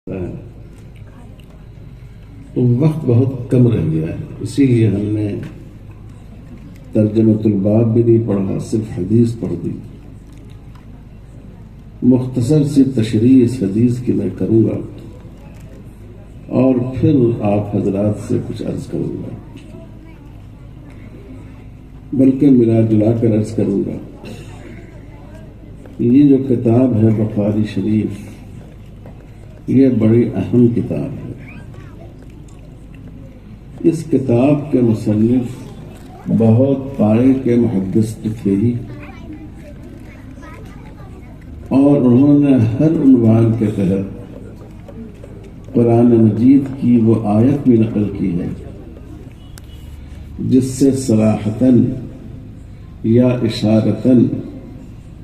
تو وقت بہت کم رہ گیا ہے، اسی لیے ہم نے ترجمۃ الباب بھی نہیں پڑھا، صرف حدیث پڑھ دی۔ مختصر سی تشریح اس حدیث کی میں کروں گا اور پھر آپ حضرات سے کچھ عرض کروں گا، بلکہ ملا جلا کر عرض کروں گا۔ یہ جو کتاب ہے بخاری شریف، یہ بڑی اہم کتاب ہے۔ اس کتاب کے مصنف بہت پائے کے محدث تھے ہی، اور انہوں نے ہر عنوان کے تحت قرآن مجید کی وہ آیت بھی نقل کی ہے جس سے صراحتاً یا اشارتاً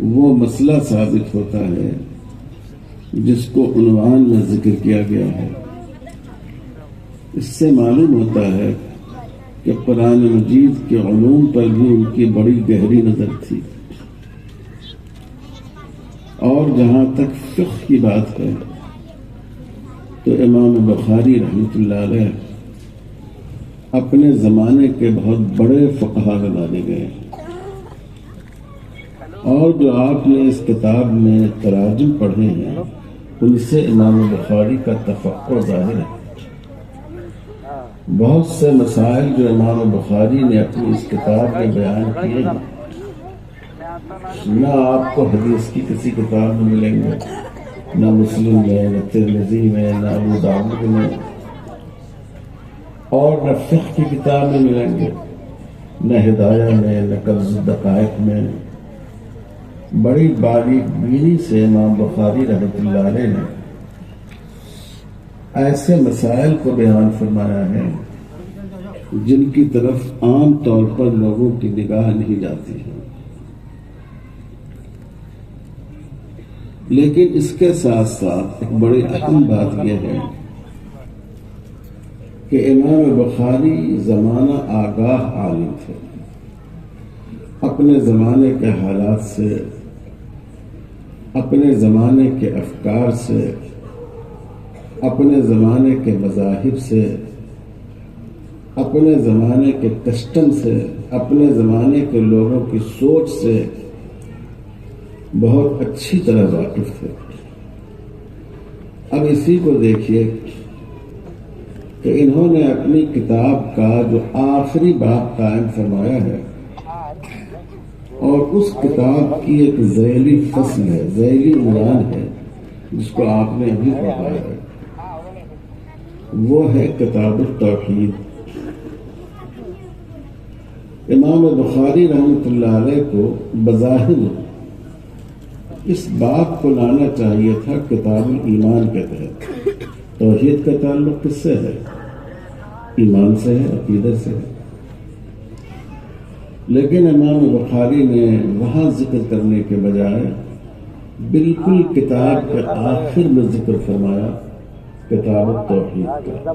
وہ مسئلہ ثابت ہوتا ہے جس کو عنوان میں ذکر کیا گیا ہے۔ اس سے معلوم ہوتا ہے کہ قرآن مجید کے علوم پر بھی ان کی بڑی گہری نظر تھی، اور جہاں تک فقہ کی بات ہے تو امام بخاری رحمۃ اللہ علیہ اپنے زمانے کے بہت بڑے فقہا مانے گئے، اور جو آپ نے اس کتاب میں تراجم پڑھے ہیں ان سے امام بخاری کا تفقہ ظاہر ہے۔ بہت سے مسائل جو امام بخاری نے اپنی اس کتاب میں بیان کیے ہیں نہ آپ کو حدیث کی کسی کتاب میں ملیں گے، نہ مسلم میں، نہ ترمذی میں، نہ ابو داؤد میں، اور نہ فقہ کی کتاب میں ملیں گے، نہ ہدایہ میں، نہ کنز الدقائق میں۔ بڑی باریک بینی سے امام بخاری رحمۃ اللہ علیہ نے ایسے مسائل کو بیان فرمایا ہے جن کی طرف عام طور پر لوگوں کی نگاہ نہیں جاتی ہے، لیکن اس کے ساتھ ساتھ ایک بڑی اہم بات یہ ہے کہ امام بخاری زمانہ آگاہ عالم تھے، اپنے زمانے کے حالات سے، اپنے زمانے کے افکار سے، اپنے زمانے کے مذاہب سے، اپنے زمانے کے کسٹم سے، اپنے زمانے کے لوگوں کی سوچ سے بہت اچھی طرح واقف تھے۔ اب اسی کو دیکھیے کہ انہوں نے اپنی کتاب کا جو آخری باب قائم فرمایا ہے، اور اس کتاب کی ایک ذیلی فصل ہے، ذیلی عنوان ہے جس کو آپ نے ابھی پڑھا ہے، وہ ہے کتاب التوحید۔ امام بخاری رحمۃ اللہ علیہ کو بظاہر اس بات کو لانا چاہیے تھا کتاب الایمان کے تحت۔ توحید کا تعلق کس سے ہے؟ ایمان سے ہے، عقیدے سے ہے، لیکن امام بخاری نے وہاں ذکر کرنے کے بجائے بالکل کتاب کے آخر میں ذکر فرمایا کتاب التوحید کا۔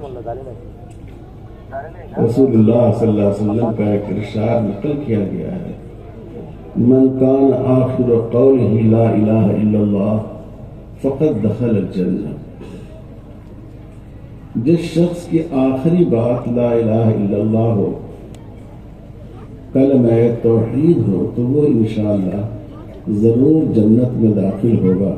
رسول اللہ صلی اللہ علیہ وسلم کا ایک ارشاد نقل کیا گیا ہے، من کان آخر قولہ لا الہ الا اللہ فقد دخل الجنہ۔ جس شخص کی آخری بات لا الہ الا اللہ ہو، کلمہ توحید ہو، تو وہ انشاءاللہ ضرور جنت میں داخل ہوگا۔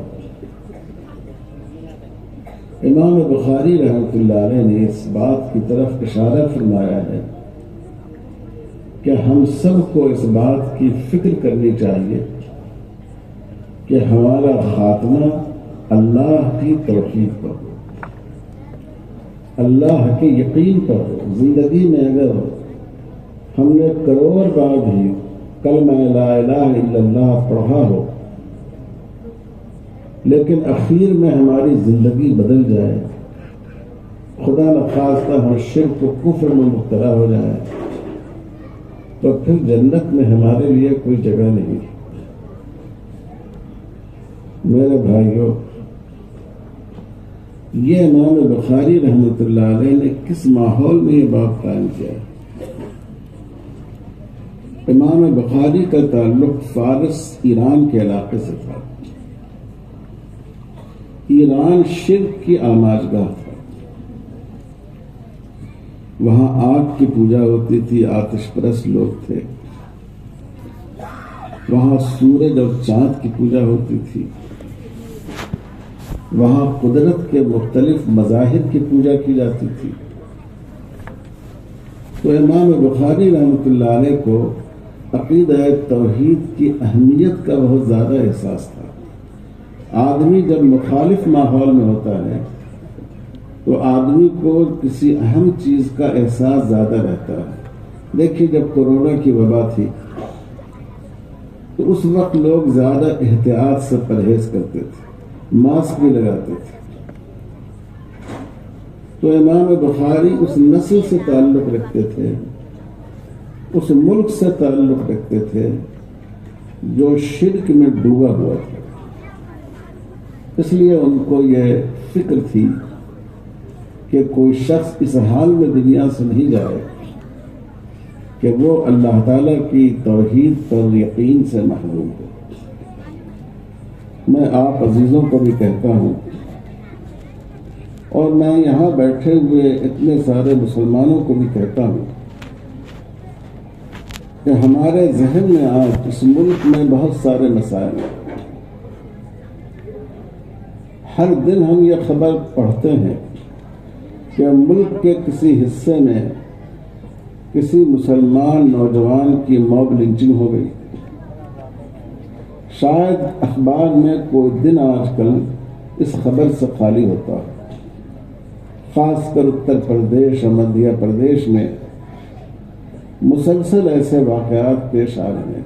امام بخاری رحمۃ اللہ علیہ نے اس بات کی طرف اشارہ فرمایا ہے کہ ہم سب کو اس بات کی فکر کرنی چاہیے کہ ہمارا خاتمہ اللہ کی توحید پر ہو، اللہ کے یقین پر ہو۔ زندگی میں اگر ہم نے کروڑ بار بھی کلمہ لا الہ الا اللہ پڑھا ہو، لیکن اخیر میں ہماری زندگی بدل جائے، خدا نخواستہ ہم شرک و کفر میں مبتلا ہو جائے، تو پھر جنت میں ہمارے لیے کوئی جگہ نہیں۔ میرے بھائیوں، یہ امام بخاری رحمۃ اللہ علیہ نے کس ماحول میں یہ باب قائم کیا ہے؟ امام بخاری کا تعلق فارس ایران کے علاقے سے تھا، ایران شرک کی آماجگاہ تھا. وہاں آگ کی پوجا ہوتی تھی، آتش پرست لوگ تھے. وہاں سورج اور چاند کی پوجا ہوتی تھی. وہاں قدرت کے مختلف مظاہر کی پوجا کی جاتی تھی. تو امام بخاری رحمۃ اللہ علیہ کو عقیدہ توحید کی اہمیت کا بہت زیادہ احساس تھا. آدمی جب مخالف ماحول میں ہوتا ہے تو آدمی کو کسی اہم چیز کا احساس زیادہ رہتا ہے. دیکھیے جب کورونا کی وبا تھی تو اس وقت لوگ زیادہ احتیاط سے پرہیز کرتے تھے، ماسک بھی لگاتے تھے. تو امام بخاری اس نسل سے تعلق رکھتے تھے، اس ملک سے تعلق رکھتے تھے جو شرک میں ڈوبا ہوا تھا. اس لیے ان کو یہ فکر تھی کہ کوئی شخص اس حال میں دنیا سے نہیں جائے کہ وہ اللہ تعالیٰ کی توحید پر یقین سے محروم ہو. میں آپ عزیزوں کو بھی کہتا ہوں اور میں یہاں بیٹھے ہوئے اتنے سارے مسلمانوں کو بھی کہتا ہوں کہ ہمارے ذہن میں آج اس ملک میں بہت سارے مسائل ہیں. ہر دن ہم یہ خبر پڑھتے ہیں کہ ملک کے کسی حصے میں کسی مسلمان نوجوان کی موب لنچنگ ہو گئی. شاید اخبار میں کوئی دن آج کل اس خبر سے خالی ہوتا ہے. خاص کر اتر پردیش اور مدھیہ پردیش میں مسلسل ایسے واقعات پیش آ رہے ہیں.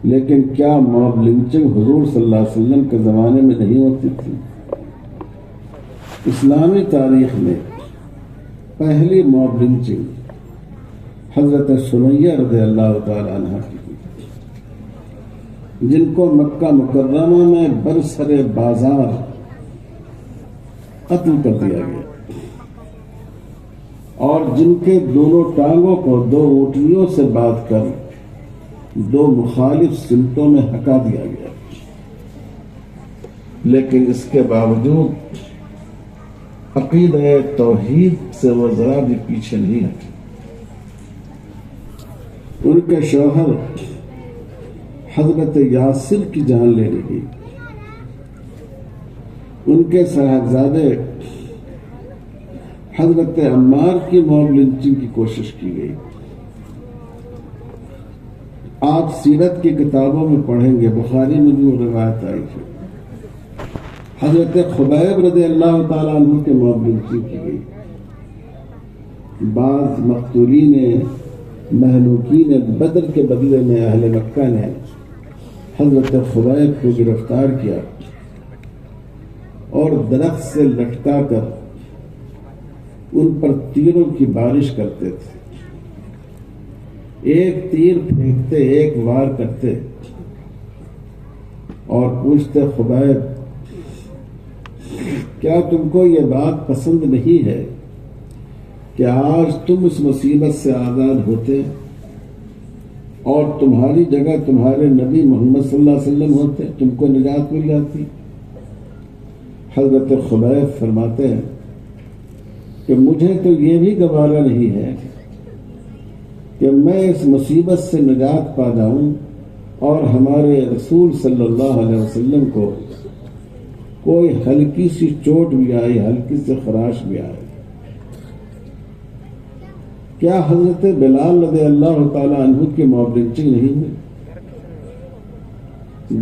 لیکن کیا موب لنچنگ حضور صلی اللہ علیہ وسلم کے زمانے میں نہیں ہوتی تھی؟ اسلامی تاریخ میں پہلی موب لنچنگ حضرت سمیہ رضی اللہ تعالی عنہ کی، جن کو مکہ مکرمہ میں برسر بازار قتل کر دیا گیا اور جن کے دونوں ٹانگوں کو دو اونٹنیوں سے باندھ کر دو مخالف سمتوں میں ہٹا دیا گیا. لیکن اس کے باوجود عقیدہ توحید سے وہ ذرا بھی پیچھے نہیں ہٹے. ان کے شوہر حضرت یاسر کی جان لے لی گئی. ان کے صاحبزادے حضرت عمار کی موب لنچنگ کی کوشش کی گئی. آپ سیرت کی کتابوں میں پڑھیں گے، بخاری میں بھی وہ روایت آئی ہے. حضرت خبیب رضی اللہ تعالیٰ عنہ کے موب لنچنگ کی گئی. بعض مقتولین مہلوکین بدر کے بدلے میں اہل مکہ نے حضرت خبیب کو گرفتار کیا اور درخت سے لٹکا کر ان پر تیروں کی بارش کرتے تھے. ایک تیر پھینکتے، ایک وار کرتے اور پوچھتے، خبیب کیا تم کو یہ بات پسند نہیں ہے کہ آج تم اس مصیبت سے آزاد ہوتے اور تمہاری جگہ تمہارے نبی محمد صلی اللہ علیہ وسلم ہوتے، تم کو نجات مل جاتی؟ حضرت خبیب فرماتے ہیں کہ مجھے تو یہ بھی گوارا نہیں ہے کہ میں اس مصیبت سے نجات پا جاؤں اور ہمارے رسول صلی اللہ علیہ وسلم کو کوئی ہلکی سی چوٹ بھی آئی، ہلکی سے خراش بھی آئے. کیا حضرت بلال رضی اللہ تعالی عنہ کی موب لنچنگ نہیں ہوئی،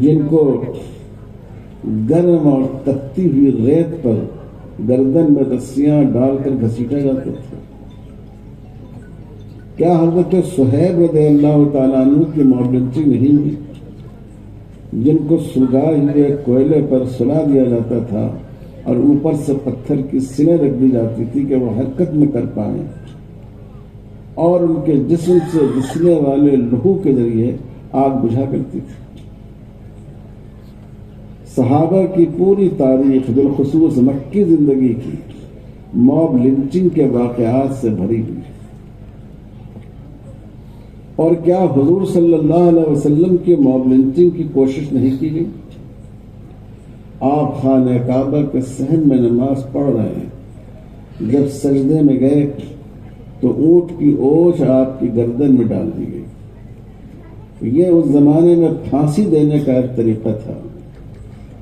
جن کو گرم اور تپتی ہوئی ریت پر گردن میں رسیاں ڈال کر گھسیٹا جاتا تھا؟ کیا حضرت صہیب رضی اللہ تعالیٰ عنہ کی موب لنچنگ نہیں ہوئی، جن کو سلگائے ہوئے کوئلے پر سلا دیا جاتا تھا اور اوپر سے پتھر کی سلیں رکھ دی جاتی تھی کہ وہ حرکت نہ کر پائیں اور ان کے جسم سے رسنے والے لہو کے ذریعے آگ بجھا کرتی تھی؟ صحابہ کی پوری تاریخ بالخصوص مکی زندگی کی موب لنچنگ کے واقعات سے بھری ہوئی ہے. اور کیا حضور صلی اللہ علیہ وسلم کی موب لنچنگ کی کوشش نہیں کی گئی؟ آپ خانہ کعبہ کے صحن میں نماز پڑھ رہے ہیں، جب سجدے میں گئے تو اونٹ کی اوچھ آپ کی گردن میں ڈال دی گئی۔ یہ اس زمانے میں پھانسی دینے کا ایک طریقہ تھا،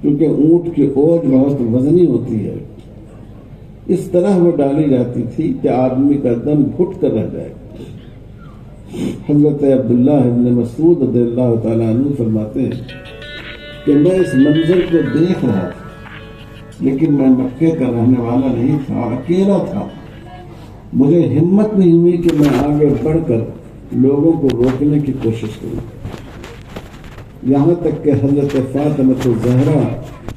کیونکہ اونٹ کی اوچھ بہت وزنی ہوتی ہے، اس طرح وہ ڈالی جاتی تھی کہ آدمی کا دم گھٹ کر رہ جائے۔ حضرت عبداللہ ابن مسعود رضی اللہ تعالیٰ عنہ فرماتے ہیں کہ میں اس منظر کو دیکھ رہا تھا، لیکن میں مکے کا رہنے والا نہیں تھا، اکیلا تھا۔ مجھے ہمت نہیں ہوئی کہ میں آگے بڑھ کر لوگوں کو روکنے کی کوشش کروں، یہاں تک کہ حضرت فاطمہ الزہرا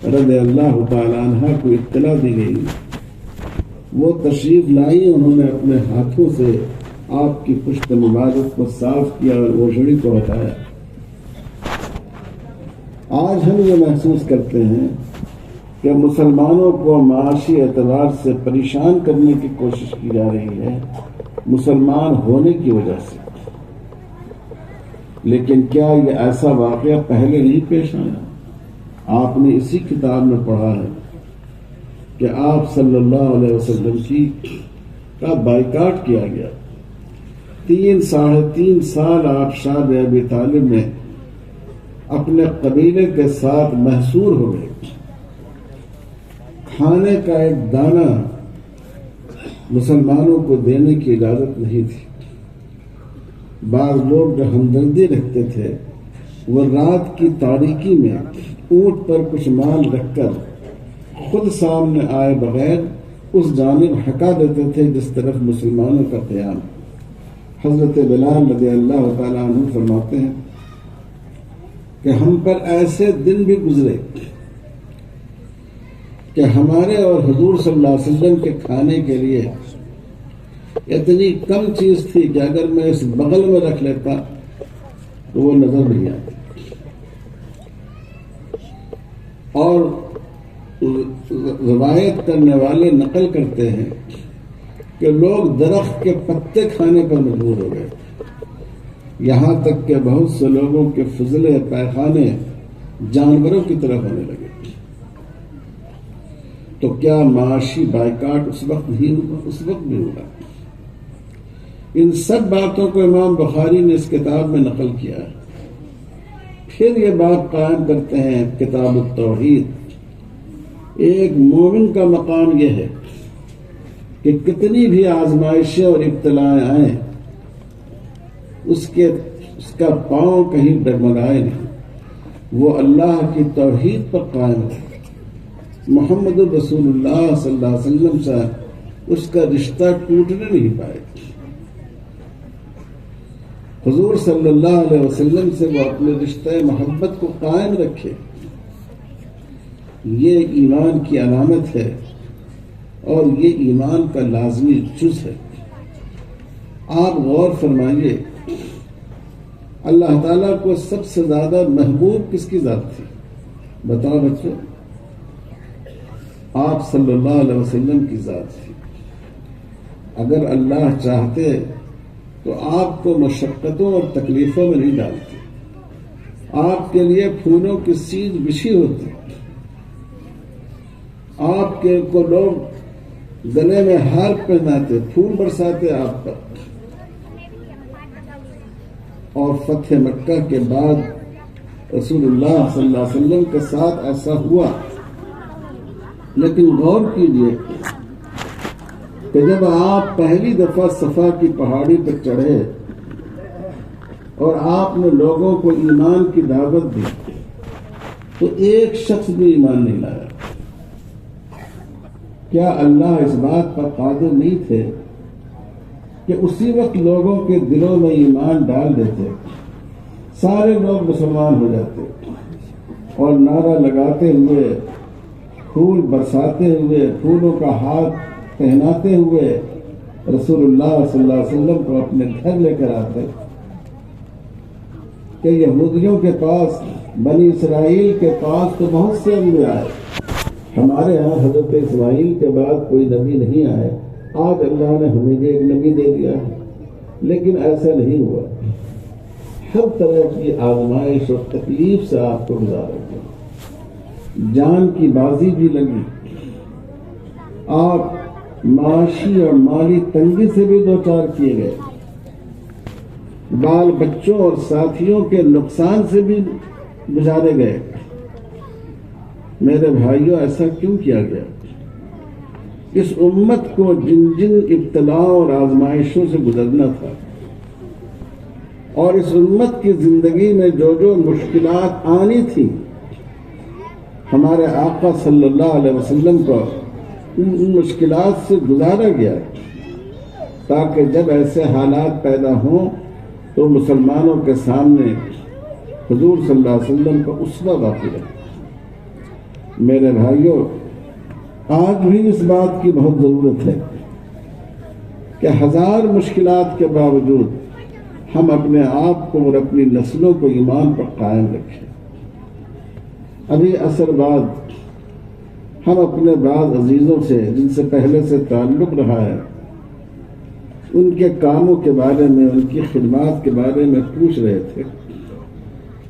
رضی اللہ تعالیٰ عنہا کو اطلاع دی گئی۔ وہ تشریف لائی، انہوں نے اپنے ہاتھوں سے آپ کی پشت مبارک کو صاف کیا اور اوجھڑی کو ہٹایا۔ آج ہم یہ محسوس کرتے ہیں کہ مسلمانوں کو معاشی اعتبار سے پریشان کرنے کی کوشش کی جا رہی ہے مسلمان ہونے کی وجہ سے، لیکن کیا یہ ایسا واقعہ پہلے نہیں پیش آیا؟ آپ نے اسی کتاب میں پڑھا ہے کہ آپ صلی اللہ علیہ وسلم کا بائیکاٹ کیا گیا۔ 3.5 سال آپ شاہ ابی طالب میں اپنے قبیلے کے ساتھ محصور ہو گئے، کھانے کا ایک دانہ مسلمانوں کو دینے کی اجازت نہیں تھی۔ بعض لوگ جو ہمدردی رکھتے تھے وہ رات کی تاریکی میں اونٹ پر کچھ مال رکھ کر خود سامنے آئے بغیر اس جانب ہٹا دیتے تھے جس طرف مسلمانوں کا قیام۔ حضرت بلال رضی اللہ تعالیٰ عنہ فرماتے ہیں کہ ہم پر ایسے دن بھی گزرے کہ ہمارے اور حضور صلی اللہ علیہ وسلم کے کھانے کے لیے اتنی کم چیز تھی کہ اگر میں اس بغل میں رکھ لیتا تو وہ نظر نہیں آتی۔ اور روایت کرنے والے نقل کرتے ہیں کہ لوگ درخت کے پتے کھانے پر مجبور ہو گئے، یہاں تک کہ بہت سے لوگوں کے فضلے پیخانے جانوروں کی طرح ہونے لگے۔ تو کیا معاشی بائیکاٹ اس وقت نہیں ہوا؟ اس وقت بھی ہوا۔ ان سب باتوں کو امام بخاری نے اس کتاب میں نقل کیا ہے۔ پھر یہ بات قائم کرتے ہیں کتاب التوحید، ایک مومن کا مقام یہ ہے کہ کتنی بھی آزمائشیں اور ابتلائیں آئیں اس کا پاؤں کہیں ڈگمگائے نہیں، وہ اللہ کی توحید پر قائم ہے، محمد رسول اللہ صلی اللہ علیہ وسلم سے اس کا رشتہ ٹوٹنے نہیں پائے۔ حضور صلی اللہ علیہ وسلم سے وہ اپنے رشتہ محبت کو قائم رکھے، یہ ایمان کی علامت ہے اور یہ ایمان کا لازمی جز ہے۔ آپ غور فرمائیے، اللہ تعالیٰ کو سب سے زیادہ محبوب کس کی ذات تھی؟ بتاؤ بچوں، آپ صلی اللہ علیہ وسلم کی ذات تھی۔ اگر اللہ چاہتے تو آپ کو مشقتوں اور تکلیفوں میں نہیں ڈالتے، آپ کے لیے پھولوں کی سیج بچھی ہوتی، آپ کے کو لوگ گلے میں ہار پہناتے، پھول برساتے آپ پر۔ اور فتح مکہ کے بعد رسول اللہ صلی اللہ علیہ وسلم کے ساتھ ایسا ہوا، لیکن غور کیجیے کہ جب آپ پہلی دفعہ صفا کی پہاڑی پر چڑھے اور آپ نے لوگوں کو ایمان کی دعوت دی تو ایک شخص بھی ایمان نہیں لایا۔ کیا اللہ اس بات پر قادر نہیں تھے کہ اسی وقت لوگوں کے دلوں میں ایمان ڈال دیتے، سارے لوگ مسلمان ہو جاتے اور نعرہ لگاتے ہوئے، پھول برساتے ہوئے، پھولوں کا ہاتھ پہناتے ہوئے رسول اللہ صلی اللہ علیہ وسلم کو اپنے گھر لے کر آتے؟ کہ یہودیوں کے پاس، بنی اسرائیل کے پاس تو بہت سے انبیاء آئے، ہمارے ہاں حضرت اسماعیل کے بعد کوئی نبی نہیں آئے، آج اللہ نے ہمیں بھی ایک نبی دے دیا ہے، لیکن ایسا نہیں ہوا۔ ہر طرح کی آزمائش اور تکلیف سے آپ کو گزارا گیا، جان کی بازی بھی لگی، آپ معاشی اور مالی تنگی سے بھی دوچار کیے گئے، بال بچوں اور ساتھیوں کے نقصان سے بھی گزارے گئے۔ میرے بھائیوں، ایسا کیوں کیا گیا؟ اس امت کو جن جن ابتلاؤں اور آزمائشوں سے گزرنا تھا، اور اس امت کی زندگی میں جو جو مشکلات آنی تھی، ہمارے آقا صلی اللہ علیہ وسلم کو ان مشکلات سے گزارا گیا، تاکہ جب ایسے حالات پیدا ہوں تو مسلمانوں کے سامنے حضور صلی اللہ علیہ وسلم کا اسوہ باقی رہے۔ میرے بھائیوں، آج بھی اس بات کی بہت ضرورت ہے کہ ہزار مشکلات کے باوجود ہم اپنے آپ کو اور اپنی نسلوں کو ایمان پر قائم رکھیں۔ ابھی عصر بعد ہم اپنے بعض عزیزوں سے جن سے پہلے سے تعلق رہا ہے، ان کے کاموں کے بارے میں، ان کی خدمات کے بارے میں پوچھ رہے تھے،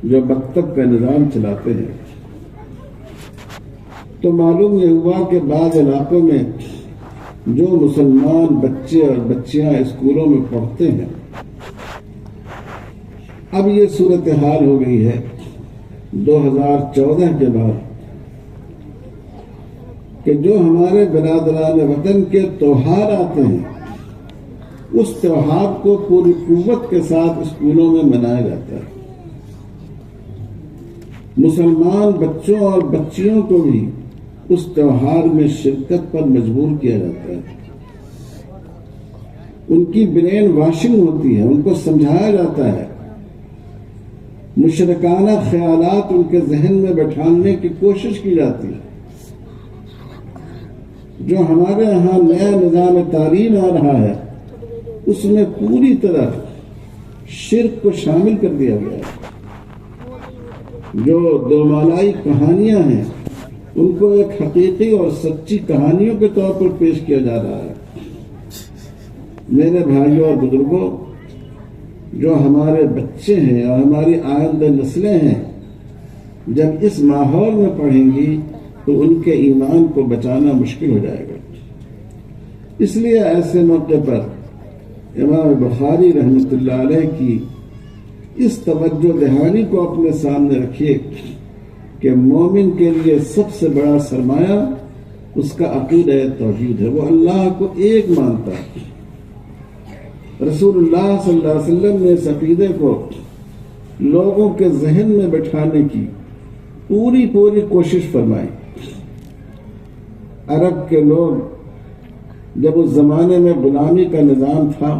جو مکتب کا نظام چلاتے ہیں۔ تو معلوم یہ ہوا کہ بعض علاقوں میں جو مسلمان بچے اور بچیاں اسکولوں میں پڑھتے ہیں، اب یہ صورتحال ہو گئی ہے 2014 کے بعد کہ جو ہمارے برادران وطن کے تہوار آتے ہیں، اس تہوار کو پوری قوت کے ساتھ اسکولوں میں منایا جاتا ہے۔ مسلمان بچوں اور بچیوں کو بھی اس تہوار میں شرکت پر مجبور کیا جاتا ہے، ان کی برین واشنگ ہوتی ہے، ان کو سمجھایا جاتا ہے، مشرکانہ خیالات ان کے ذہن میں بٹھانے کی کوشش کی جاتی ہے۔ جو ہمارے ہاں نیا نظام تعلیم آ رہا ہے، اس میں پوری طرح شرک کو شامل کر دیا گیا ہے۔ جو دو مالائی کہانیاں ہیں، ان کو ایک حقیقی اور سچی کہانیوں کے طور پر پیش کیا جا رہا ہے۔ میرے بھائیوں اور بزرگوں، جو ہمارے بچے ہیں اور ہماری آئندہ نسلیں ہیں، جب اس ماحول میں پڑھیں گی تو ان کے ایمان کو بچانا مشکل ہو جائے گا۔ اس لیے ایسے موقع پر امام بخاری رحمۃ اللہ علیہ کی اس توجہ دہانی کو اپنے سامنے رکھیے کہ مومن کے لیے سب سے بڑا سرمایہ اس کا عقیدہ توحید ہے، وہ اللہ کو ایک مانتا ہے۔ رسول اللہ صلی اللہ علیہ وسلم نے اس عقیدے کو لوگوں کے ذہن میں بٹھانے کی پوری کوشش فرمائی۔ عرب کے لوگ جب اس زمانے میں غلامی کا نظام تھا،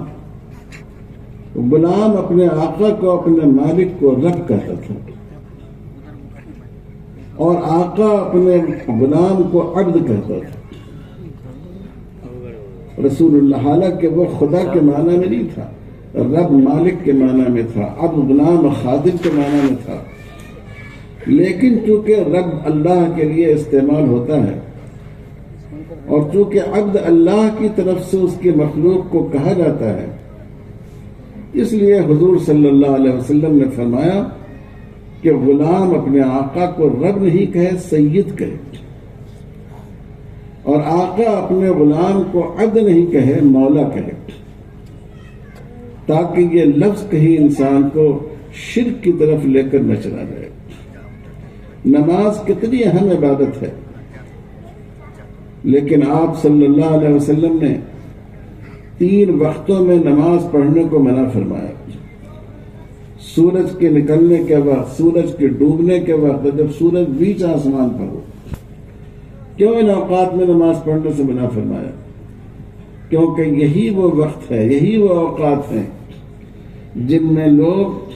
غلام اپنے آقا کو، اپنے مالک کو رب کہتا تھا، اور آقا اپنے غلام کو عبد کہتا تھا۔ رسول اللہ، حالانکہ وہ خدا کے معنی میں نہیں تھا، رب مالک کے معنی میں تھا، عبد غلام خادم کے معنی میں تھا، لیکن چونکہ رب اللہ کے لیے استعمال ہوتا ہے اور چونکہ عبد اللہ کی طرف سے اس کی مخلوق کو کہا جاتا ہے، اس لیے حضور صلی اللہ علیہ وسلم نے فرمایا کہ غلام اپنے آقا کو رب نہیں کہے، سید کہے، اور آقا اپنے غلام کو عبد نہیں کہے، مولا کہے، تاکہ یہ لفظ کہیں انسان کو شرک کی طرف لے کر نہ چلا جائے۔ نماز کتنی اہم عبادت ہے، لیکن آپ صلی اللہ علیہ وسلم نے 3 وقتوں میں نماز پڑھنے کو منع فرمایا۔ سورج کے نکلنے کے وقت، سورج کے ڈوبنے کے وقت، جب سورج بیچ آسمان پر ہو۔ کیوں ان اوقات میں نماز پڑھنے سے منع فرمایا؟ کیونکہ یہی وہ وقت ہے، یہی وہ اوقات ہیں جن میں لوگ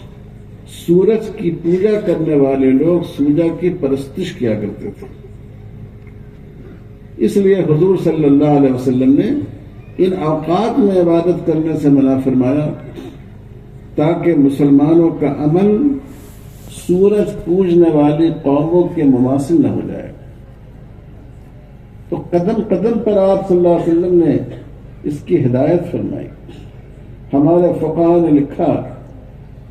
سورج کی پوجا کرنے والے لوگ سورج کی پرستش کیا کرتے تھے۔ اس لیے حضور صلی اللہ علیہ وسلم نے ان اوقات میں عبادت کرنے سے منع فرمایا، تاکہ مسلمانوں کا عمل سورج پوجنے والی قوموں کے مماثل نہ ہو جائے۔ تو قدم قدم پر آپ صلی اللہ علیہ وسلم نے اس کی ہدایت فرمائی۔ ہمارے فقہاء نے لکھا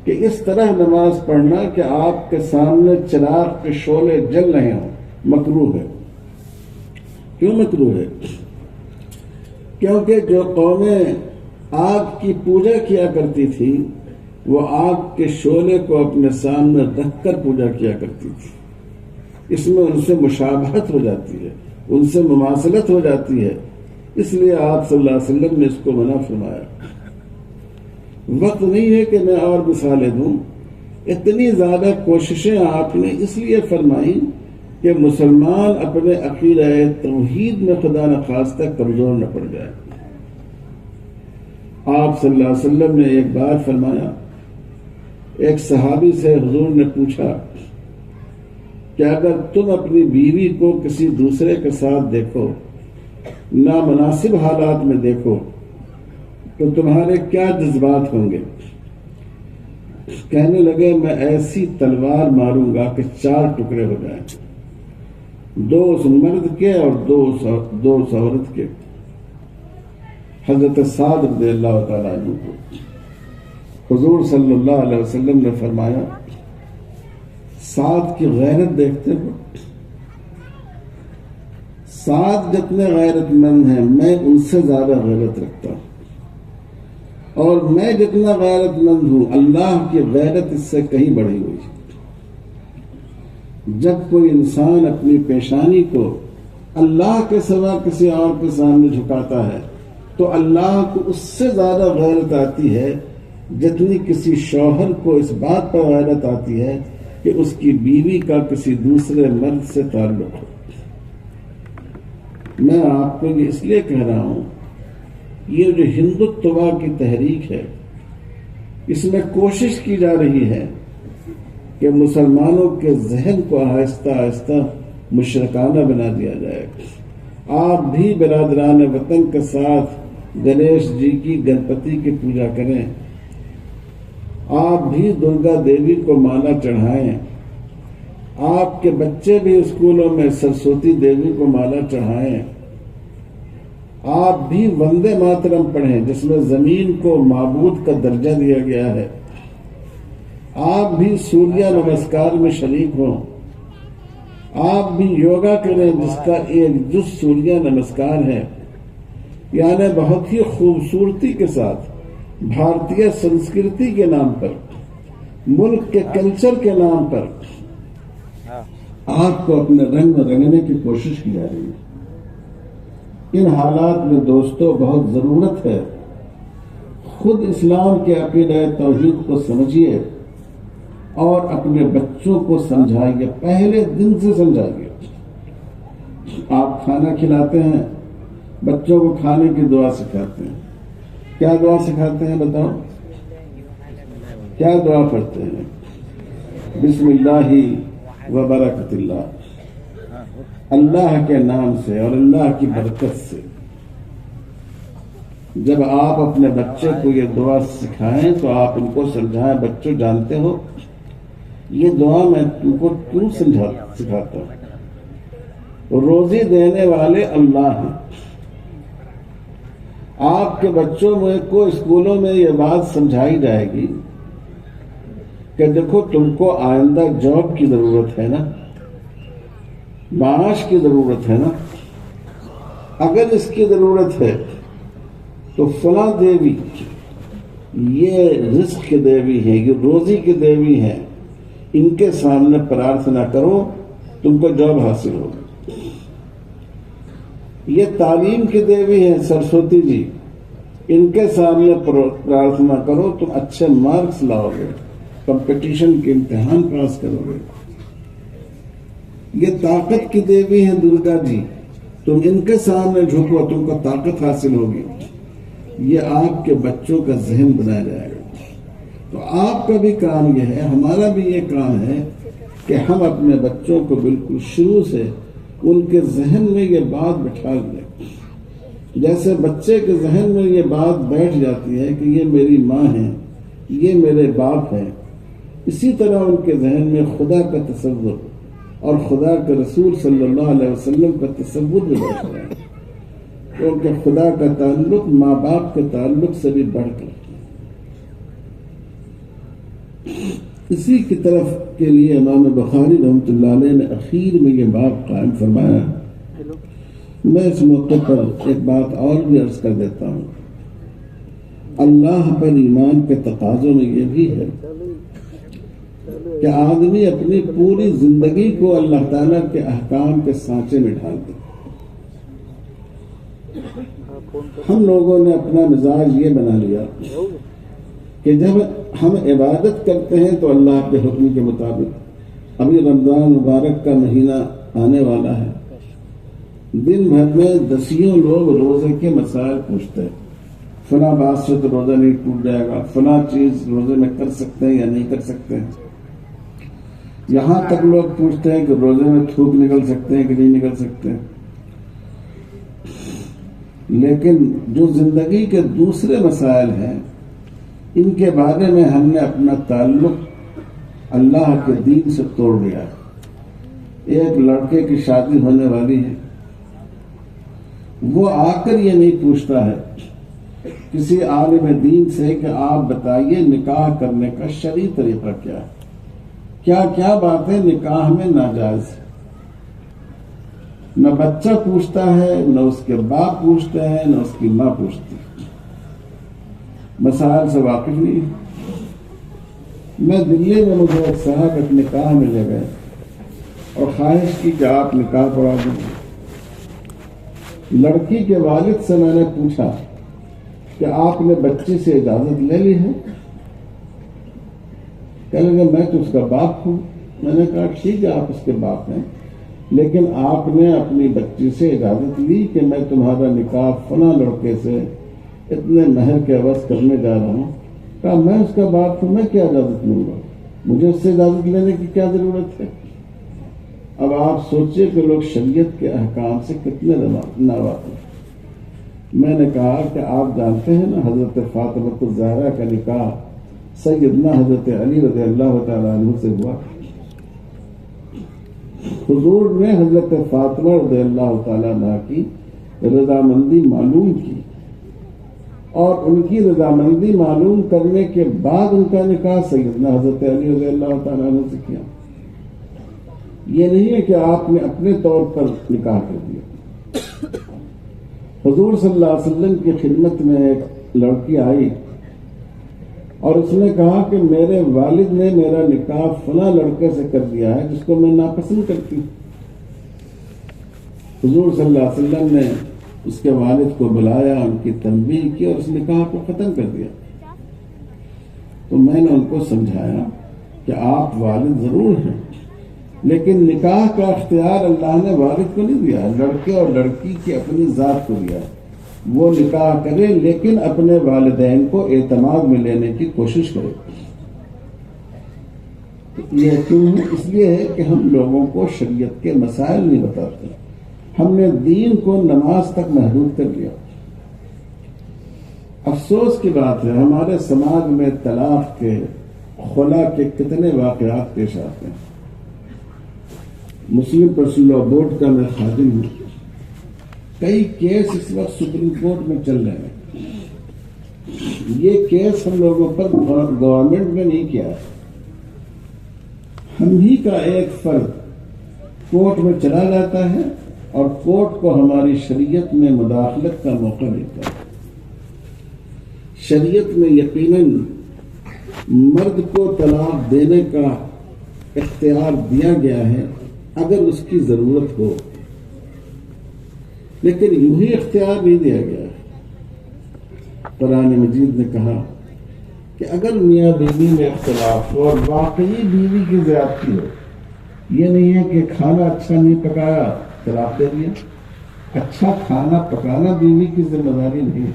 کہ اس طرح نماز پڑھنا کہ آپ کے سامنے چراغ کے شعلے جل رہے ہوں، مکروہ ہے۔ کیوں مکروہ ہے؟ کیونکہ جو قومیں آگ کی پوجا کیا کرتی تھی وہ آگ کے شعلے کو اپنے سامنے رکھ کر پوجا کیا کرتی تھی، اس میں ان سے مشابہت ہو جاتی ہے، ان سے مماثلت ہو جاتی ہے، اس لیے آپ صلی اللہ علیہ وسلم نے اس کو منع فرمایا۔ وقت نہیں ہے کہ میں اور مثالیں دوں، اتنی زیادہ کوششیں آپ نے اس لیے فرمائی کہ مسلمان اپنے عقیدہ توحید میں خدا نخواستہ کمزور نہ پڑ جائے۔ آپ صلی اللہ علیہ وسلم نے ایک بار فرمایا، ایک صحابی سے حضور نے پوچھا کہ اگر تم اپنی بیوی کو کسی دوسرے کے ساتھ دیکھو، نامناسب حالات میں دیکھو، تو تمہارے کیا جذبات ہوں گے؟ کہنے لگے میں ایسی تلوار ماروں گا کہ 4 ٹکڑے ہو جائیں، 2 اس مرد کے اور 2 اس عورت کے۔ حضرت سعد رضی اللہ تعالیٰ عنہ کو حضور صلی اللہ علیہ وسلم نے فرمایا، سعد کی غیرت دیکھتے ہو؟ سعد جتنے غیرت مند ہیں میں ان سے زیادہ غیرت رکھتا ہوں، اور میں جتنا غیرت مند ہوں اللہ کی غیرت اس سے کہیں بڑھی ہوئی ہے۔ جب کوئی انسان اپنی پیشانی کو اللہ کے سوا کسی اور کے سامنے جھکاتا ہے تو اللہ کو اس سے زیادہ غیرت آتی ہے جتنی کسی شوہر کو اس بات پر غیرت آتی ہے کہ اس کی بیوی کا کسی دوسرے مرد سے تعلق ہو۔ میں آپ کو یہ اس لیے کہہ رہا ہوں، یہ جو ہندوتوا کی تحریک ہے اس میں کوشش کی جا رہی ہے کہ مسلمانوں کے ذہن کو آہستہ آہستہ مشرکانہ بنا دیا جائے۔ آپ بھی برادران وطن کے ساتھ گنیش جی کی، گنپتی کی پوجا کریں، آپ بھی درگا دیوی کو مالا چڑھائیں، آپ کے بچے بھی اسکولوں میں سرسوتی دیوی کو مالا چڑھائیں، آپ بھی وندے ماترم پڑھیں جس میں زمین کو معبود کا درجہ دیا گیا ہے، آپ بھی سوریہ نمسکار میں شریک ہوں، آپ بھی یوگا کریں جس کا ایک جز سوریہ نمسکار ہے۔ یعنی بہت ہی خوبصورتی کے ساتھ بھارتیہ سنسکرتی کے نام پر، ملک کے کلچر کے نام پر آپ کو اپنے رنگ میں رنگنے کی کوشش کی جا رہی ہے۔ ان حالات میں دوستو بہت ضرورت ہے خود اسلام کے عقیدہ توحید کو سمجھیے اور اپنے بچوں کو سمجھائیے، پہلے دن سے سمجھائیے۔ آپ کھانا کھلاتے ہیں، بچوں کو کھانے کی دعا سکھاتے ہیں، کیا دعا سکھاتے ہیں بتاؤ؟ کیا دعا پڑھتے ہیں؟ بسم اللہ و برکت اللہ، اللہ کے نام سے اور اللہ کی برکت سے۔ جب آپ اپنے بچے کو یہ دعا سکھائیں تو آپ ان کو سمجھائیں، بچوں جانتے ہو یہ دعا میں تم کو کیوں سکھاتا ہوں؟ روزی دینے والے اللہ ہیں۔ آپ کے بچوں میں کو اسکولوں میں یہ بات سمجھائی جائے گی کہ دیکھو تم کو آئندہ جاب کی ضرورت ہے نا، معاش کی ضرورت ہے نا، اگر اس کی ضرورت ہے تو فلاں دیوی یہ رزق کی دیوی ہے، یہ روزی کی دیوی ہے، ان کے سامنے پرارتھنا کرو تم کو جاب حاصل ہوگی۔ یہ تعلیم کی دیوی ہے سرسوتی جی، ان کے سامنے پرارتھنا کرو تم اچھے مارکس لاؤ گے، کمپٹیشن کے امتحان پاس کرو گے۔ یہ طاقت کی دیوی ہے درگا جی، تم ان کے سامنے جھکو تم کو طاقت حاصل ہوگی۔ یہ آپ کے بچوں کا ذہن بنایا جائے گا۔ تو آپ کا بھی کام یہ ہے، ہمارا بھی یہ کام ہے کہ ہم اپنے بچوں کو بالکل شروع سے ان کے ذہن میں یہ بات بٹھا دیں۔ جیسے بچے کے ذہن میں یہ بات بیٹھ جاتی ہے کہ یہ میری ماں ہے، یہ میرے باپ ہے، اسی طرح ان کے ذہن میں خدا کا تصور اور خدا کے رسول صلی اللہ علیہ وسلم کا تصور بھی بیٹھ رہا ہے، کیونکہ خدا کا تعلق ماں باپ کے تعلق سے بھی بڑھ کر۔ اسی کی طرف کے لیے امام بخاری رحمۃ اللہ علیہ نے اخیر میں یہ باب قائم فرمایا. میں اس موقع پر ایک بات اور بھی عرض کر دیتا ہوں. اللہ پر ایمان کے تقاضوں میں یہ بھی ہے کہ آدمی اپنی پوری زندگی کو اللہ تعالیٰ کے احکام کے سانچے میں ڈال دے. ہم لوگوں نے اپنا مزاج یہ بنا لیا کہ جب ہم عبادت کرتے ہیں تو اللہ کے حکم کے مطابق، ابھی رمضان مبارک کا مہینہ آنے والا ہے، دن بھر میں دسیوں لوگ روزے کے مسائل پوچھتے ہیں. فلاں بات سے تو روزہ نہیں ٹوٹ جائے گا، فلاں چیز روزے میں کر سکتے ہیں یا نہیں کر سکتے ہیں. یہاں تک لوگ پوچھتے ہیں کہ روزے میں تھوک نکل سکتے ہیں کہ نہیں نکل سکتے ہیں. لیکن جو زندگی کے دوسرے مسائل ہیں، ان کے بارے میں ہم نے اپنا تعلق اللہ کے دین سے توڑ دیا ہے. ایک لڑکے کی شادی ہونے والی ہے، وہ آ کر یہ نہیں پوچھتا ہے کسی عالم دین سے کہ آپ بتائیے نکاح کرنے کا شرعی طریقہ کیا ہے، کیا کیا باتیں نکاح میں ناجائز ہیں. نہ بچہ پوچھتا ہے، نہ اس کے باپ پوچھتے ہیں، نہ اس کی ماں پوچھتی ہے. مسائل سے واقف نہیں. میں دلی میں مجھے ایک صاحب ایک نکاح میں لے گئے اور خواہش کی کہ آپ نکاح پڑھا دیں. لڑکی کے والد سے میں نے پوچھا کہ آپ نے بچی سے اجازت لے لی ہے؟ کہنے لگے میں تو اس کا باپ ہوں. میں نے کہا ٹھیک ہے آپ اس کے باپ ہیں، لیکن آپ نے اپنی بچی سے اجازت لی کہ میں تمہارا نکاح فلاں لڑکے سے اتنے مہر کے عوض کرنے جا رہا ہوں. کہا میں اس کا باپ ہوں، میں کیا اجازت لوں گا، مجھے اس سے اجازت لینے کی کیا ضرورت ہے. اب آپ سوچئے کہ لوگ شریعت کے احکام سے کتنے ناواقف. میں نے کہا کہ آپ جانتے ہیں نا حضرت فاطمہ الزہرا کا نکاح سیدنا حضرت علی رضی اللہ تعالیٰ عنہ سے ہوا. حضور نے حضرت فاطمہ رضی اللہ تعالیٰ عنہ کی رضامندی معلوم کی اور ان کی رضامندی معلوم کرنے کے بعد ان کا نکاح سیدنا حضرت علی رضی اللہ تعالیٰ عنہ سے کیا. یہ نہیں ہے کہ آپ نے اپنے طور پر نکاح کر دیا. حضور صلی اللہ علیہ وسلم کی خدمت میں ایک لڑکی آئی اور اس نے کہا کہ میرے والد نے میرا نکاح فلاں لڑکے سے کر دیا ہے جس کو میں ناپسند کرتی ہوں. حضور صلی اللہ علیہ وسلم نے اس کے والد کو بلایا، ان کی تنبیہ کی اور اس نکاح کو ختم کر دیا. تو میں نے ان کو سمجھایا کہ آپ والد ضرور ہیں، لیکن نکاح کا اختیار اللہ نے والد کو نہیں دیا، لڑکے اور لڑکی کی اپنی ذات کو دیا. وہ نکاح کرے لیکن اپنے والدین کو اعتماد میں لینے کی کوشش کرے. یہ کیوں ہے؟ اس لیے ہے کہ ہم لوگوں کو شریعت کے مسائل نہیں بتاتے. ہم نے دین کو نماز تک محدود کر لیا. افسوس کی بات ہے ہمارے سماج میں طلاق کے، خلا کے کتنے واقعات پیش آتے ہیں. مسلم پرسنل لا بورڈ کا میں خادم ہوں. کئی کیس اس وقت سپریم کورٹ میں چل رہے ہیں. یہ کیس ہم لوگوں پر گورنمنٹ نے نہیں کیا ہے، ہم ہی کا ایک فرد کورٹ میں چلا جاتا ہے اور کورٹ کو ہماری شریعت میں مداخلت کا موقع دیتا ہے. شریعت میں یقیناً مرد کو طلاق دینے کا اختیار دیا گیا ہے اگر اس کی ضرورت ہو، لیکن یوں ہی اختیار نہیں دیا گیا. قرآن مجید نے کہا کہ اگر میاں بیوی میں اختلاف ہو اور واقعی بیوی کی زیادتی ہو، یہ نہیں ہے کہ کھانا اچھا نہیں پکایا طلاق دے دیا. اچھا کھانا پکانا بیوی کی ذمہ داری نہیں ہے.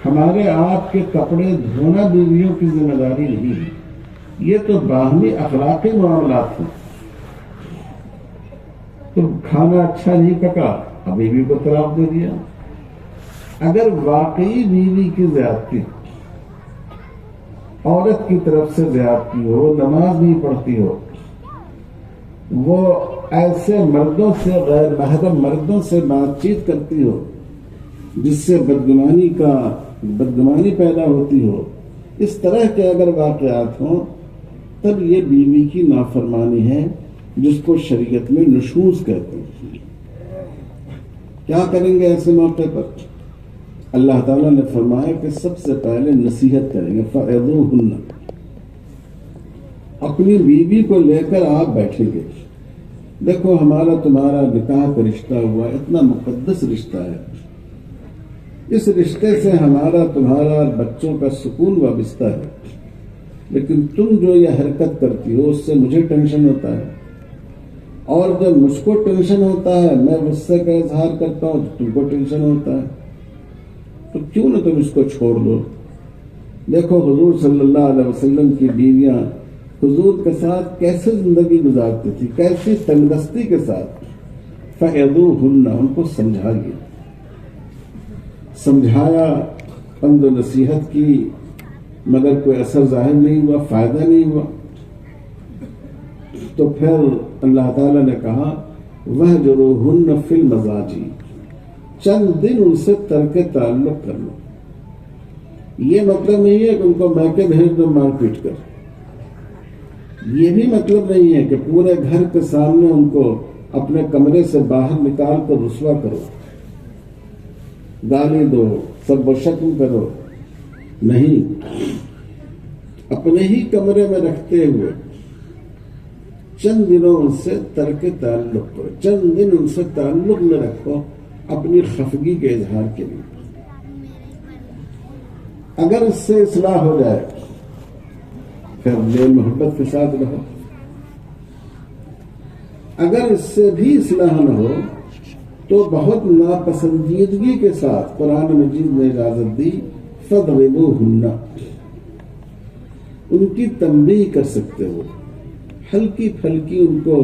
ہمارے آپ کے کپڑے دھونا بیویوں کی ذمہ داری نہیں ہے. یہ تو باہمی اخلاقی معاملات ہیں. تو کھانا اچھا نہیں پکا اب بیوی کو طلاق دے دیا. اگر واقعی بیوی کی زیادتی، عورت کی طرف سے زیادتی ہو، نماز نہیں پڑھتی ہو، وہ ایسے مردوں سے، غیر محرم مردوں سے بات چیت کرتی ہو جس سے بدگمانی پیدا ہوتی ہو، اس طرح کے اگر واقعات ہوں تب یہ بیوی کی نافرمانی ہے جس کو شریعت میں نشوز کہتے ہیں۔ کیا کریں گے ایسے موقع پر؟ اللہ تعالیٰ نے فرمایا کہ سب سے پہلے نصیحت کریں گے، فَعِظُوهُنَّ، اپنی بیوی کو لے کر آپ بیٹھیں گے۔ دیکھو ہمارا تمہارا نکاح کا رشتہ ہوا، اتنا مقدس رشتہ ہے، اس رشتے سے ہمارا تمہارا بچوں کا سکون وابستہ ہے، لیکن تم جو یہ حرکت کرتی ہو اس سے مجھے ٹینشن ہوتا ہے، اور جب مجھ کو ٹینشن ہوتا ہے میں غصے کا اظہار کرتا ہوں تو تم کو ٹینشن ہوتا ہے، تو کیوں نہ تم اس کو چھوڑ دو۔ دیکھو حضور صلی اللہ علیہ وسلم کی بیویاں حضور کے ساتھ کیسے زندگی گزارتی تھی، کیسی تندرستی کے ساتھ۔ فَعِظُوهُنَّ، ان کو سمجھائیے، سمجھایا، پند و نصیحت کی، مگر کوئی اثر ظاہر نہیں ہوا، فائدہ نہیں ہوا، تو پھر اللہ تعالیٰ نے کہا وَهْجُرُوهُنَّ فِي الْمَضَاجِعِ، چند دن ان سے ترک تعلق کر لو۔ یہ مطلب نہیں ہے کہ ان کو میکے بھیج دو مار پیٹ کر، یہ بھی مطلب نہیں ہے کہ پورے گھر کے سامنے ان کو اپنے کمرے سے باہر نکال کر رسوا کرو، گالی دو، سب و شتم کرو، نہیں، اپنے ہی کمرے میں رکھتے ہوئے چند دنوں ان سے ترک تعلق کرو، چند دن ان سے تعلق نہ رکھو اپنی خفگی کے اظہار کے لیے۔ اگر اس سے اصلاح ہو جائے پھر میل محبت کے ساتھ رہو، اگر اس سے بھی اصلاح نہ ہو تو بہت ناپسندیدگی کے ساتھ قرآن مجید نے اجازت دی فَضْرِبُوهُنَّ، ان کی تنبیہ کر سکتے ہو، ہلکی پھلکی ان کو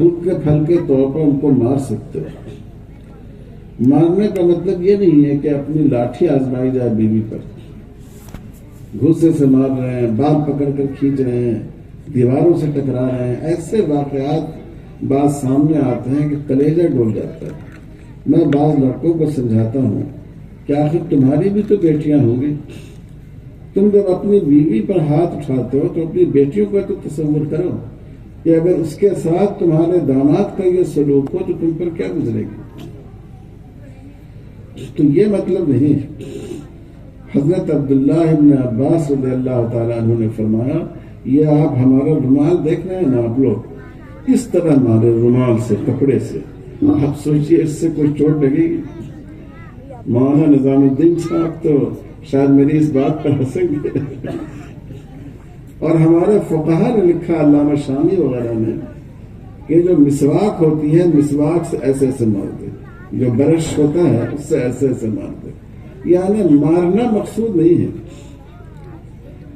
ہلکے پھلکے طور پر ان کو مار سکتے ہو۔ مارنے کا مطلب یہ نہیں ہے کہ اپنی لاٹھی آزمائی جائے بیوی پر، گھوسے سے مار رہے ہیں، بال پکڑ کر کھینچ رہے ہیں، دیواروں سے ٹکرا رہے ہیں، ایسے واقعات بعض سامنے آتے ہیں کہ کلیجہ ڈول جاتا ہے۔ میں بعض لڑکوں کو سمجھاتا ہوں کہ آخر تمہاری بھی تو بیٹیاں ہوں گی، تم جب اپنی بیوی پر ہاتھ اٹھاتے ہو تو اپنی بیٹیوں کا تو تصور کرو کہ اگر اس کے ساتھ تمہارے داماد کا یہ سلوک ہو تو تم پر کیا گزرے گی۔ تو یہ مطلب نہیں ہے۔ حضرت عبداللہ ابن عباس رضی اللہ تعالیٰ عنہ نے فرمایا یہ آپ ہمارا رومال دیکھ رہے ہیں نا، آپ لوگ اس طرح ہمارے رومال سے، کپڑے سے، آپ سوچئے اس سے کوئی چوٹ لگے گی؟ مولانا نظام الدین صاحب تو شاید میری اس بات پر ہنسیں گے، اور ہمارے فقہا نے لکھا، علامہ شامی وغیرہ نے، کہ جو مسواک ہوتی ہے مسواک سے ایسے ایسے مارتے، جو برش ہوتا ہے اس سے ایسے ایسے مارتے، یعنی مارنا مقصود نہیں ہے،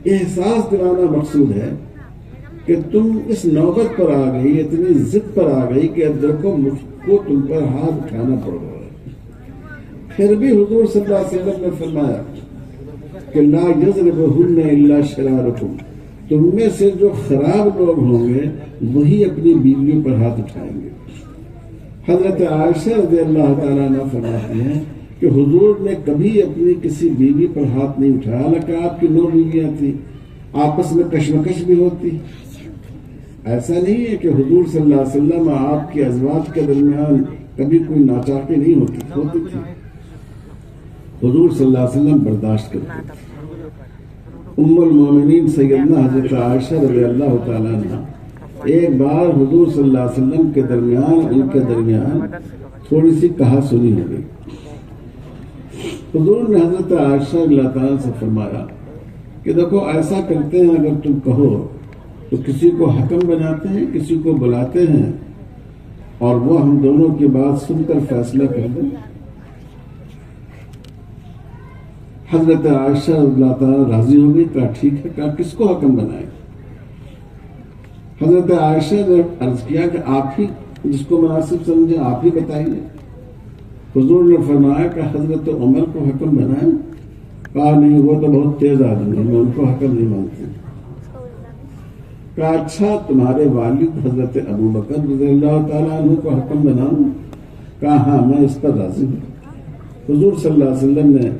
احساس دلانا مقصود ہے کہ تم اس نوبت پر آ گئی، اتنی ضد پر آ گئی کہ اب دیکھو مجھ کو تم پر ہاتھ اٹھانا پڑ رہا ہے۔ پھر بھی حضور صلی اللہ علیہ وسلم نے فرمایا کہ لا یضربہن الا شرارکم، تم میں سے جو خراب لوگ ہوں گے وہی اپنی بیویوں پر ہاتھ اٹھائیں گے۔ حضرت عائشہ رضی اللہ تعالیٰ عنہ فرماتی ہیں کہ حضور نے کبھی اپنی کسی بیوی پر ہاتھ نہیں اٹھایا، حالانکہ آپ کی 9 بیویاں تھیں، آپس میں کشمکش بھی ہوتی۔ ایسا نہیں ہے کہ حضور صلی اللہ علیہ وسلم آپ کے ازواج کے درمیان کبھی کوئی ناچاقی نہیں ہوتی تھی، حضور صلی اللہ علیہ وسلم برداشت کرتے تھے۔ ام المومنین سیدنا حضرت عائشہ رضی اللہ تعالیٰ عنہ ایک بار حضور صلی اللہ علیہ وسلم کے درمیان، ان کے درمیان تھوڑی سی کہا سنی ہو گئی۔ حضور نے حضرت عائشہ اللہ تعالیٰ سے فرمایا کہ دیکھو ایسا کرتے ہیں، اگر تم کہو تو کسی کو حکم بناتے ہیں، کسی کو بلاتے ہیں، اور وہ ہم دونوں کی بات سن کر فیصلہ کر دیں۔ حضرت عائشہ اللہ تعالیٰ راضی ہو گئی، کہا ٹھیک ہے، کہا کس کو حکم بنائے؟ حضرت عائشہ نے عرض کیا کہ آپ ہی جس کو مناسب سمجھے آپ ہی بتائیے۔ حضور نے فرمایا کہ حضرت عمر کو حکم بنائیں؟ کہا نہیں، وہ تو بہت تیز آدمی ہے، میں ان کو حکم نہیں مانتی۔ کہا اچھا تمہارے والد حضرت ابو بکر رضی اللہ تعالیٰ عنہ کو حکم بناؤں؟ کہا ہاں میں اس پر راضی ہوں۔ حضور صلی اللہ علیہ وسلم نے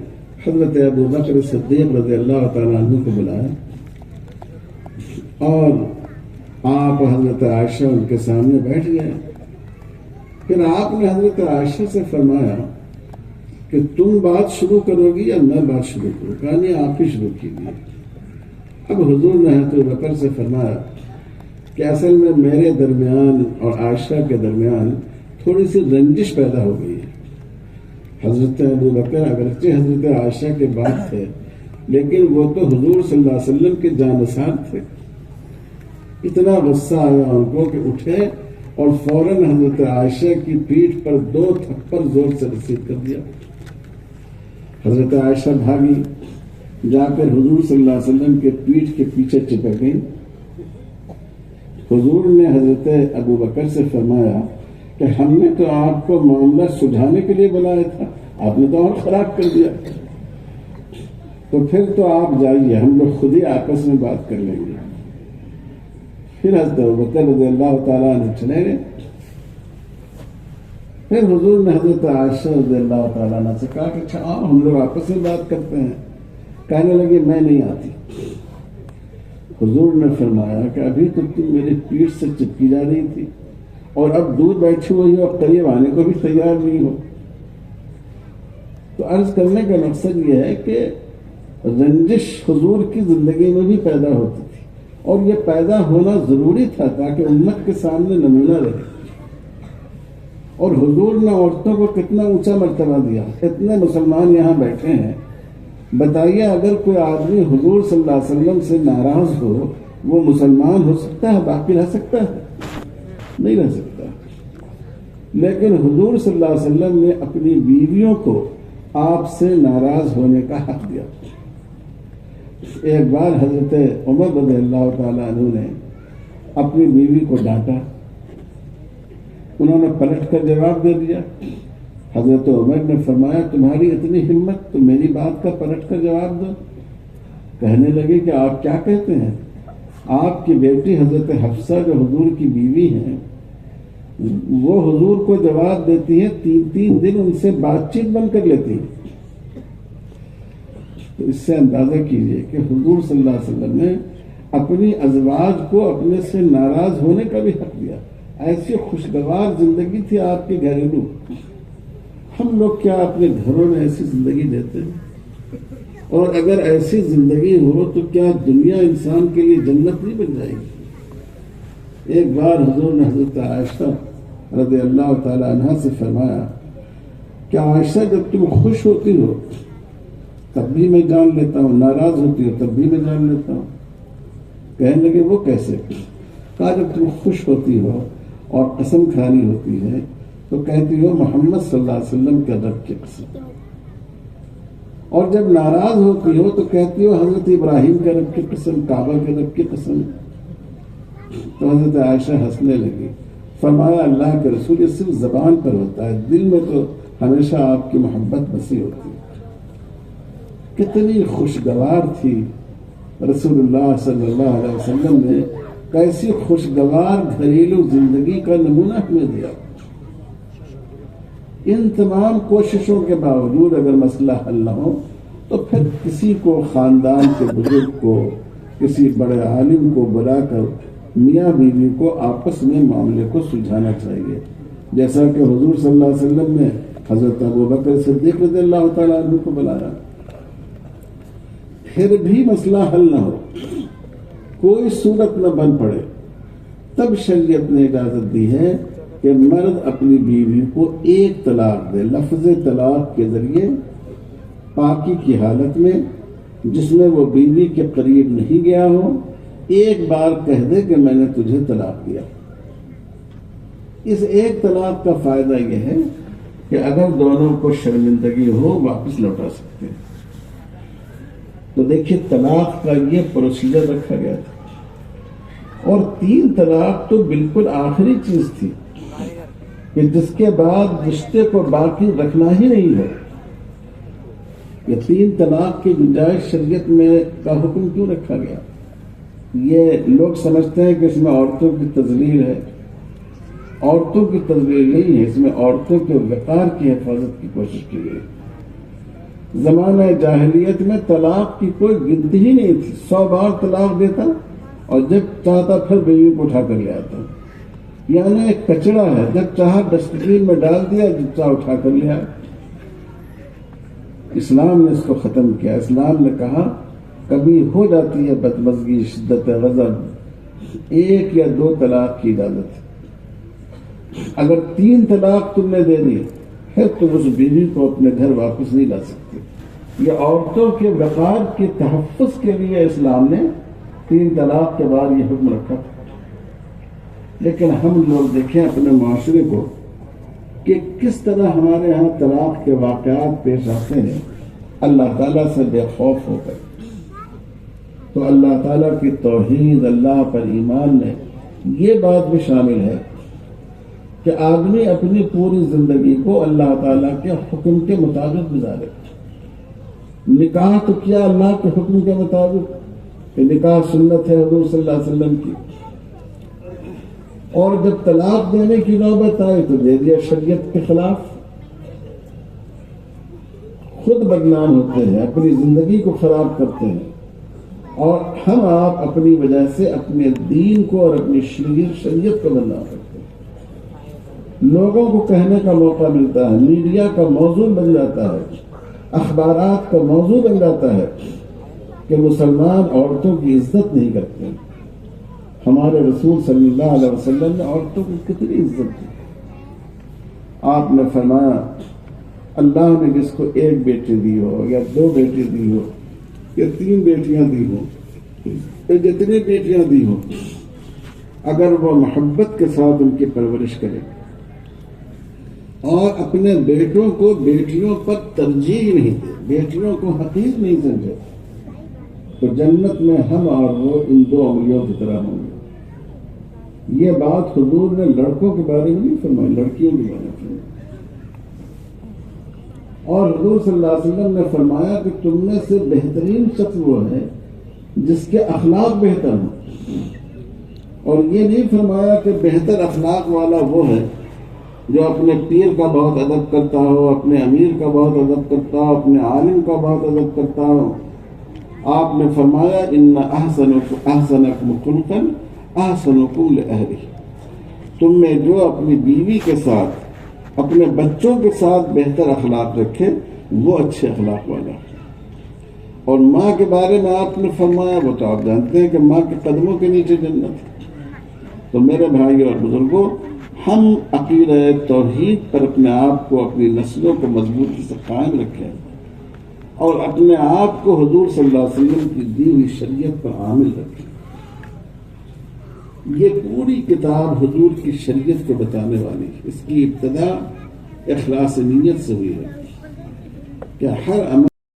حضرت ابو بکر صدیق رضی اللہ تعالیٰ عنہ کو بلایا اور آپ حضرت عائشہ ان کے سامنے بیٹھ گئے. پھر آپ نے حضرت عائشہ سے فرمایا کہ تم بات شروع کرو گی یا میں بات شروع کروں؟ کہا نہیں، آپ ہی شروع کیجیے. اب حضور نے حضرت ابو بکر سے فرمایا کہ اصل میں میرے درمیان اور عائشہ کے درمیان تھوڑی سی رنجش پیدا ہو گئی ہے. حضرت ابو بکر اگرچہ حضرت عائشہ کے بعد تھے، لیکن وہ تو حضور صلی اللہ علیہ وسلم کے جانثار تھے. اتنا غصہ آیا ان کو کہ اٹھے اور فوراً حضرت عائشہ کی پیٹھ پر 2 تھپڑ زور سے رسید کر دیا. حضرت عائشہ بھاگی، جا کر حضور صلی اللہ علیہ وسلم کے پیٹھ کے پیچھے چپک گئی. حضور نے حضرت ابو بکر سے فرمایا کہ ہم نے تو آپ کو معاملہ سلجھانے کے لیے بلایا تھا، آپ نے تو اور خراب کر دیا. تو پھر تو آپ جائیے، ہم لوگ خود ہی آپس میں بات کر لیں گے. پھر حضرت ابو بکر رضی اللہ تعالیٰ عنہ چلے گئے. پھر حضور نے حضرت عائشہ رضی اللہ تعالیٰ عنہ سے کہا کہ اچھا آؤ ہم لوگ آپس میں بات کرتے ہیں. کہنے لگے میں نہیں آتی. حضور نے فرمایا کہ ابھی تو تم میری پیٹھ سے چپکی جا رہی تھی اور اب دور بیٹھی ہوئی ہو، اب قریب آنے کو بھی تیار نہیں ہو. تو عرض کرنے کا مقصد یہ ہے کہ رنجش حضور کی زندگی میں بھی پیدا ہوتی تھی اور یہ پیدا ہونا ضروری تھا تاکہ امت کے سامنے نمونہ رہے. اور حضور نے عورتوں کو کتنا اونچا مرتبہ دیا. اتنے مسلمان یہاں بیٹھے ہیں، بتائیے اگر کوئی آدمی حضور صلی اللہ علیہ وسلم سے ناراض ہو، وہ مسلمان ہو سکتا ہے؟ باقی رہ سکتا ہے؟ نہیں رہ سکتا. لیکن حضور صلی اللہ علیہ وسلم نے اپنی بیویوں کو آپ سے ناراض ہونے کا حق دیا. ایک بار حضرت عمر رضی اللہ تعالیٰ عنہ نے اپنی بیوی کو ڈانٹا، انہوں نے پلٹ کر جواب دے دیا. حضرت عمر نے فرمایا تمہاری اتنی ہمت تو میری بات کا پلٹ کر جواب دو. کہنے لگے کہ آپ کیا کہتے ہیں؟ آپ کی بیٹی حضرت حفصہ جو حضور کی بیوی ہیں، وہ حضور کو جواب دیتی ہیں، 3 دن ان سے بات چیت بند کر لیتی ہیں. تو اس سے اندازہ کیجئے کہ حضور صلی اللہ علیہ وسلم نے اپنی ازواج کو اپنے سے ناراض ہونے کا بھی حق دیا. ایسی خوشگوار زندگی تھی آپ کی گھریلو. ہم لوگ کیا اپنے گھروں میں ایسی زندگی دیتے ہیں؟ اور اگر ایسی زندگی ہو تو کیا دنیا انسان کے لیے جنت نہیں بن جائے گی؟ ایک بار حضور نے حضرت عائشہ رضی اللہ تعالی عنہا سے فرمایا کہ عائشہ جب تم خوش ہوتی ہو تب بھی میں جان لیتا ہوں، ناراض ہوتی ہو تب بھی میں جان لیتا ہوں. کہنے لگے وہ کیسے؟ کہا جب تم خوش ہوتی ہو اور قسم کھانی ہوتی ہے تو کہتی ہو محمد صلی اللہ علیہ وسلم کے رب کی قسم، اور جب ناراض ہوتی ہو تو کہتی ہو حضرت ابراہیم کے رب کی قسم، کعبہ کے رب کی قسم. تو حضرت عائشہ ہنسنے لگی. فرمایا اللہ کے رسول، یہ صرف زبان پر ہوتا ہے، دل میں تو ہمیشہ آپ کی محبت بسی ہوتی ہے. کتنی خوشگوار تھی رسول اللہ صلی اللہ علیہ وسلم نے، کیسی خوشگوار گھریلو زندگی کا نمونہ ہمیں دیا. ان تمام کوششوں کے باوجود اگر مسئلہ حل نہ ہو تو پھر کسی کو، خاندان کے بزرگ کو، کسی بڑے عالم کو بلا کر میاں بیوی کو آپس میں معاملے کو سلجھانا چاہیے، جیسا کہ حضور صلی اللہ علیہ وسلم نے حضرت ابو بکر صدیق رضی اللہ تعالیٰ عنہ کو بلایا. پھر بھی مسئلہ حل نہ ہو، کوئی صورت نہ بن پڑے، تب شریعت نے اجازت دی ہے کہ مرد اپنی بیوی کو 1 طلاق دے، لفظ طلاق کے ذریعے پاکی کی حالت میں، جس میں وہ بیوی کے قریب نہیں گیا ہو، ایک بار کہہ دے کہ میں نے تجھے طلاق دیا. اس 1 طلاق کا فائدہ یہ ہے کہ اگر دونوں کو شرمندگی ہو واپس لوٹا سکتے ہیں. تو دیکھیے طلاق کا یہ پروسیجر رکھا گیا تھا. اور 3 طلاق تو بالکل آخری چیز تھی کہ جس کے بعد رشتے کو باقی رکھنا ہی نہیں ہے. یہ 3 طلاق کی گنجائش شریعت میں کا حکم کیوں رکھا گیا؟ یہ لوگ سمجھتے ہیں کہ اس میں عورتوں کی تذلیل ہے. عورتوں کی تذلیل نہیں ہے، اس میں عورتوں کے وقار کی حفاظت کی کوشش کی گئی. زمانہ جاہلیت میں طلاق کی کوئی گنتی ہی نہیں تھی، 100 بار طلاق دیتا اور جب چاہتا پھر بیوی کو اٹھا کر لے آتا. یعنی ایک کچڑا ہے، جب چاہا ڈسٹ بین میں ڈال دیا، جب چاہ اٹھا کر لے آیا. اسلام نے اس کو ختم کیا. اسلام نے کہا کبھی ہو جاتی ہے بدمزگی، شدت غضب، 1 یا 2 طلاق کی اجازت ہے. اگر 3 طلاق تم نے دے دی پھر تم اس بیوی کو اپنے گھر واپس نہیں لا سکتے. یہ عورتوں کے وقار کے تحفظ کے لیے اسلام نے 3 طلاق کے بعد یہ حکم رکھا تھا. لیکن ہم لوگ دیکھیں اپنے معاشرے کو کہ کس طرح ہمارے ہاں طلاق کے واقعات پیش آتے ہیں اللہ تعالیٰ سے بے خوف ہو کر. تو اللہ تعالیٰ کی توحید، اللہ پر ایمان میں یہ بات بھی شامل ہے کہ آدمی اپنی پوری زندگی کو اللہ تعالیٰ کے حکم کے مطابق گزارے. نکاح تو کیا اللہ کے حکم کے مطابق کہ نکاح سنت ہے حضور صلی اللہ علیہ وسلم کی، اور جب طلاق دینے کی نوبت آئی تو دے دیا شریعت کے خلاف. خود بدنام ہوتے ہیں، اپنی زندگی کو خراب کرتے ہیں، اور ہم آپ اپنی وجہ سے اپنے دین کو اور اپنی شریعت کو بدنام کرتے ہیں. لوگوں کو کہنے کا موقع ملتا ہے، میڈیا کا موضوع بن جاتا ہے، اخبارات کا موضوع بن جاتا ہے کہ مسلمان عورتوں کی عزت نہیں کرتے. ہمارے رسول صلی اللہ علیہ وسلم نے عورتوں کی کتنی عزت کی. آپ نے فرمایا اللہ نے جس کو 1 بیٹی دی ہو یا 2 بیٹی دی ہو یا 3 بیٹیاں دی ہو یا جتنی بیٹیاں دی ہو، اگر وہ محبت کے ساتھ ان کی پرورش کرے اور اپنے بیٹوں کو بیٹیوں پر ترجیح نہیں دے، بیٹیوں کو حقیر نہیں سمجھے، تو جنت میں ہم اور وہ ان 2 انگلیوں کی طرح ہوں گے. یہ بات حضور نے لڑکوں کے بارے میں نہیں فرمائی، لڑکیوں کے بارے میں فرمائی. اور حضور صلی اللہ علیہ وسلم نے فرمایا کہ تم میں سے بہترین شخص وہ ہے جس کے اخلاق بہتر ہوں. اور یہ نہیں فرمایا کہ بہتر اخلاق والا وہ ہے جو اپنے پیر کا بہت ادب کرتا ہو، اپنے امیر کا بہت ادب کرتا ہو، اپنے عالم کا بہت ادب کرتا ہو. آپ نے فرمایا ان احسنکم خلقا احسنکم لأہلہ، تم میں جو اپنی بیوی کے ساتھ، اپنے بچوں کے ساتھ بہتر اخلاق رکھے وہ اچھے اخلاق والا. اور ماں کے بارے میں آپ نے فرمایا، وہ تو آپ جانتے ہیں کہ ماں کے قدموں کے نیچے جنت ہے. تو میرے بھائی اور بزرگوں، ہم عقیدہ توحید پر اپنے آپ کو، اپنی نسلوں کو مضبوطی سے قائم رکھیں اور اپنے آپ کو حضور صلی اللہ علیہ وسلم کی دی ہوئی شریعت پر عامل رکھیں. یہ پوری کتاب حضور کی شریعت کو بتانے والی ہے. اس کی ابتدا اخلاص نیت سے ہوئی ہے کہ ہر عمل